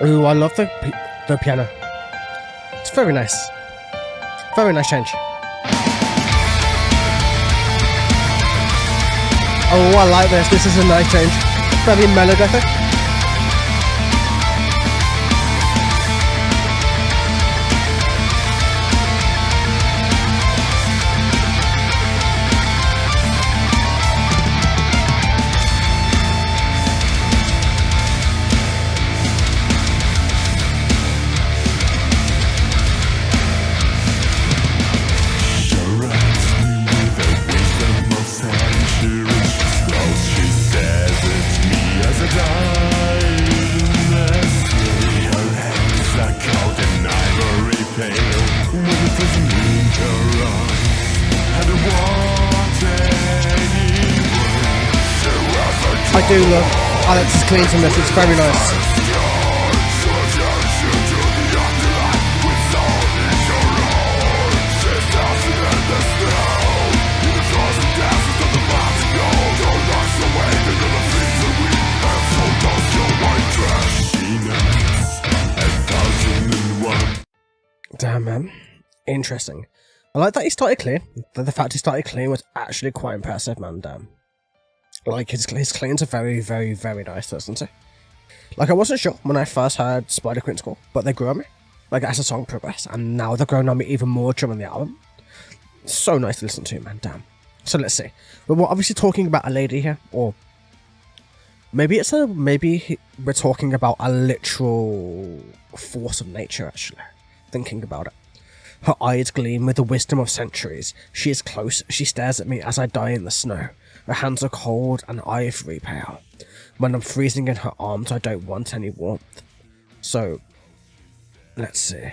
Ooh, I love the piano. It's very nice. Very nice change. Oh, I like this. This is a nice change. Very melodic. I do love Alex's cleanness, it's very nice. Damn, man. Interesting. I like that he started clean. The fact he started clean was actually quite impressive, man. Damn. Like, his cleans are very, very, very nice, isn't he? Like, I wasn't sure when I first heard Spider Queen's score, but they grew on me. Like, as the song progressed, and now they're growing on me even more during the album. So nice to listen to, man, damn. So let's see. But we're obviously talking about a lady here, or maybe we're talking about a literal force of nature, actually. Thinking about it. Her eyes gleam with the wisdom of centuries. She is close, she stares at me as I die in the snow. Her hands are cold and ivory pale. When I'm freezing in her arms, I don't want any warmth. So, let's see.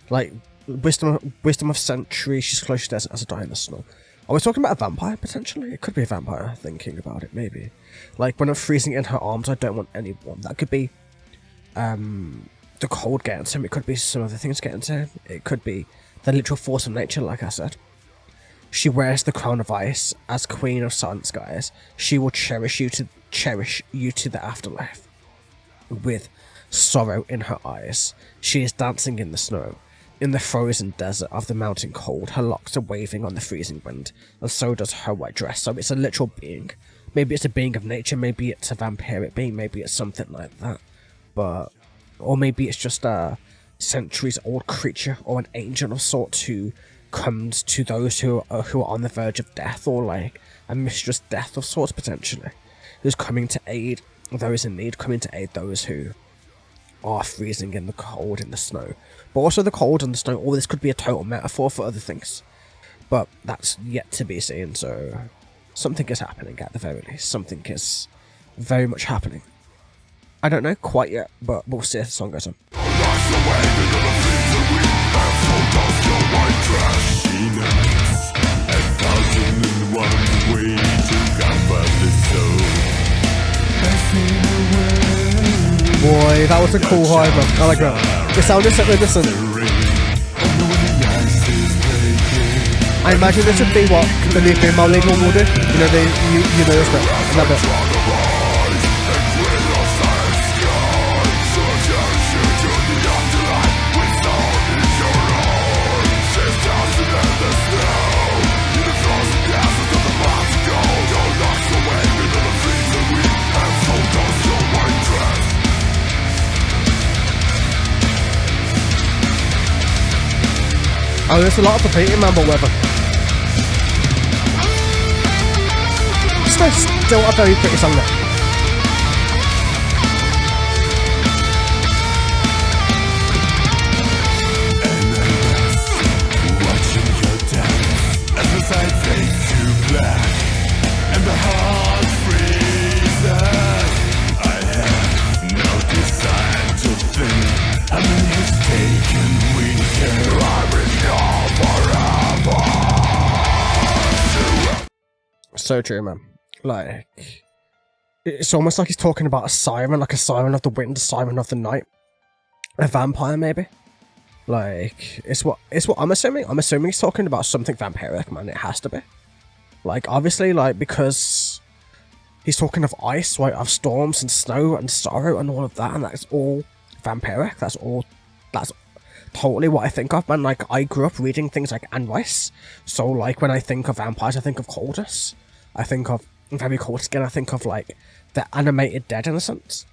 Like, wisdom of centuries, she's close, she stares as I die in the snow. Are we talking about a vampire, potentially? It could be a vampire, thinking about it, maybe. Like, when I'm freezing in her arms, I don't want any warmth. That could be, the cold getting to him. It could be some other things getting to him. It could be the literal force of nature, like I said. She wears the crown of ice as queen of sun skies. She will cherish you to the afterlife. With sorrow in her eyes, she is dancing in the snow. In the frozen desert of the mountain cold, her locks are waving on the freezing wind, and so does her white dress. So it's a literal being. Maybe it's a being of nature, maybe it's a vampiric being, maybe it's something like that. Or maybe it's just a centuries-old creature or an angel of sorts who comes to those who are on the verge of death, or like a mistress death of sorts, potentially, who's coming to aid those in need, coming to aid those who are freezing in the cold, in the snow. But also the cold and the snow, or this could be a total metaphor for other things, but that's yet to be seen. So something is happening at the very least. Something is very much happening. I don't know quite yet, but we'll see as the song goes on. Boy, that was a cool high, man. I like that. It sounded so innocent. I imagine this would be what the new female legal will do. You know, you know this bit. That bit. Oh, there's a lot of repeating, man, but whatever. Still a very pretty song there. So true, man. Like, it's almost like he's talking about a siren, like a siren of the wind, a siren of the night, a vampire, maybe. Like, it's what I'm assuming. I'm assuming he's talking about something vampiric, man. It has to be. Like, obviously, like, because he's talking of ice, right, of storms and snow and sorrow and all of that, and that's all vampiric. That's totally what I think of, man. Like, I grew up reading things like Anne Rice, so like when I think of vampires, I think of coldness. I think of very cold skin. I think of like the animated dead in a sense.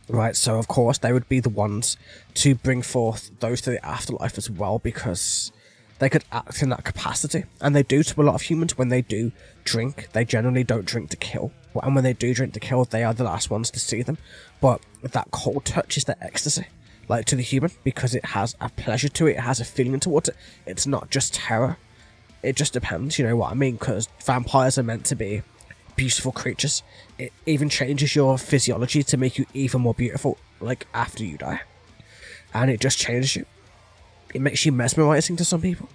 Right, so of course they would be the ones to bring forth those to the afterlife as well, because they could act in that capacity, and they do to a lot of humans. When they do drink, they generally don't drink to kill, and when they do drink to kill, they are the last ones to see them. But that cold touch is the ecstasy, like, to the human, because it has a pleasure to it, it has a feeling towards it. It's not just terror. It just depends, you know what I mean, because vampires are meant to be beautiful creatures. It even changes your physiology to make you even more beautiful, like, after you die. And it just changes you. It makes you mesmerizing to some people.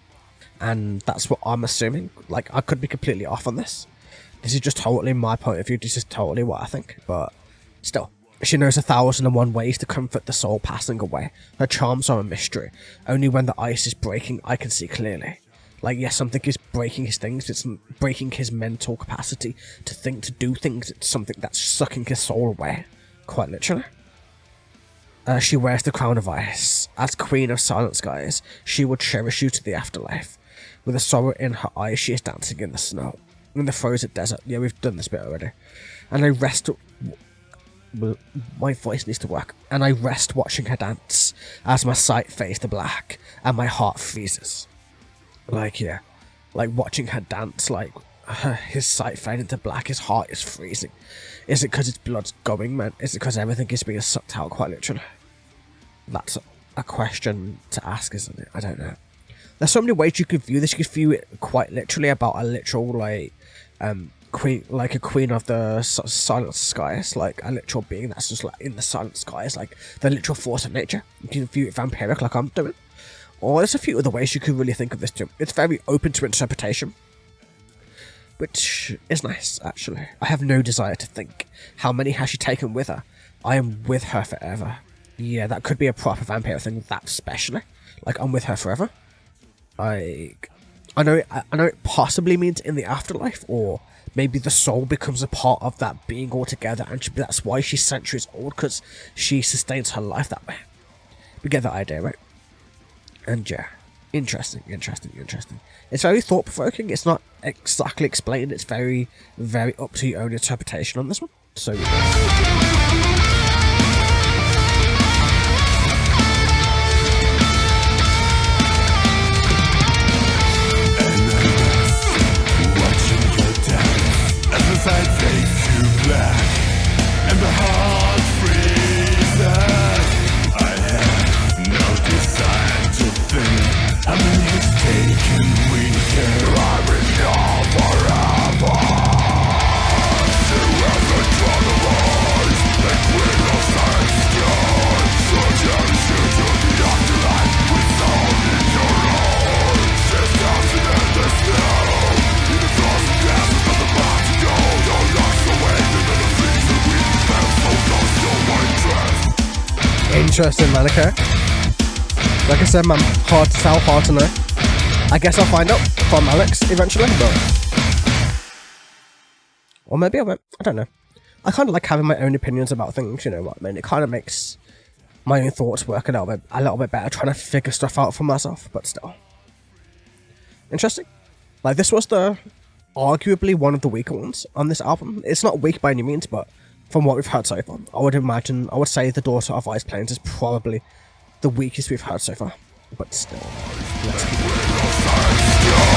And that's what I'm assuming. Like, I could be completely off on this. This is just totally my point of view. This is totally what I think. But still, she knows 1,001 ways to comfort the soul passing away. Her charms are a mystery. Only when the ice is breaking, I can see clearly. Like, yes, something is breaking his things. It's breaking his mental capacity to think, to do things. It's something that's sucking his soul away. Quite literally. She wears the crown of ice. As queen of silent skies, she will cherish you to the afterlife. With a sorrow in her eyes, she is dancing in the snow. In the frozen desert. Yeah, we've done this bit already. And I rest... My voice needs to work. And I rest watching her dance, as my sight fades to black, and my heart freezes. Like, yeah. Like, watching her dance, like, his sight fading to black, his heart is freezing. Is it because his blood's going, man? Is it because everything is being sucked out, quite literally? That's a question to ask, isn't it? I don't know. There's so many ways you could view this. You could view it quite literally about a literal, like, queen, like a queen of the silent skies, like a literal being that's just like in the silent skies, like the literal force of nature. You can view it vampiric, like I'm doing. Or there's a few other ways you could really think of this too. It's very open to interpretation, which is nice, actually. I have no desire to think. How many has she taken with her? I am with her forever. Yeah, that could be a proper vampire thing, that especially. Like, I'm with her forever. I know it possibly means in the afterlife, or maybe the soul becomes a part of that being altogether, and that's why she's centuries old, because she sustains her life that way. We get that idea, right? And yeah, interesting. It's very thought-provoking. It's not exactly explained. It's very, very up to your own interpretation on this one. So sight fades to black, and the heart freezes. I have no desire to think. How many has taken weekend? I'm in your forever. She has a drawn of eyes, the queen of Ascension. So cherish you to the afterlife with soul in your eyes. She's dancing in the snow, in the frozen desert of the mountain. interesting, Makai. Like I said, man, hard to tell, hard to know. I guess I'll find out from Alex eventually, but... Or maybe I won't. I don't know. I kind of like having my own opinions about things, you know what I mean? It kind of makes my own thoughts work a little bit better, trying to figure stuff out for myself, but still. Interesting. Like, this was arguably one of the weaker ones on this album. It's not weak by any means, but from what we've heard so far, I would say The Daughter of Ice Plains is probably the weakest we've heard so far. But still, let's keep it.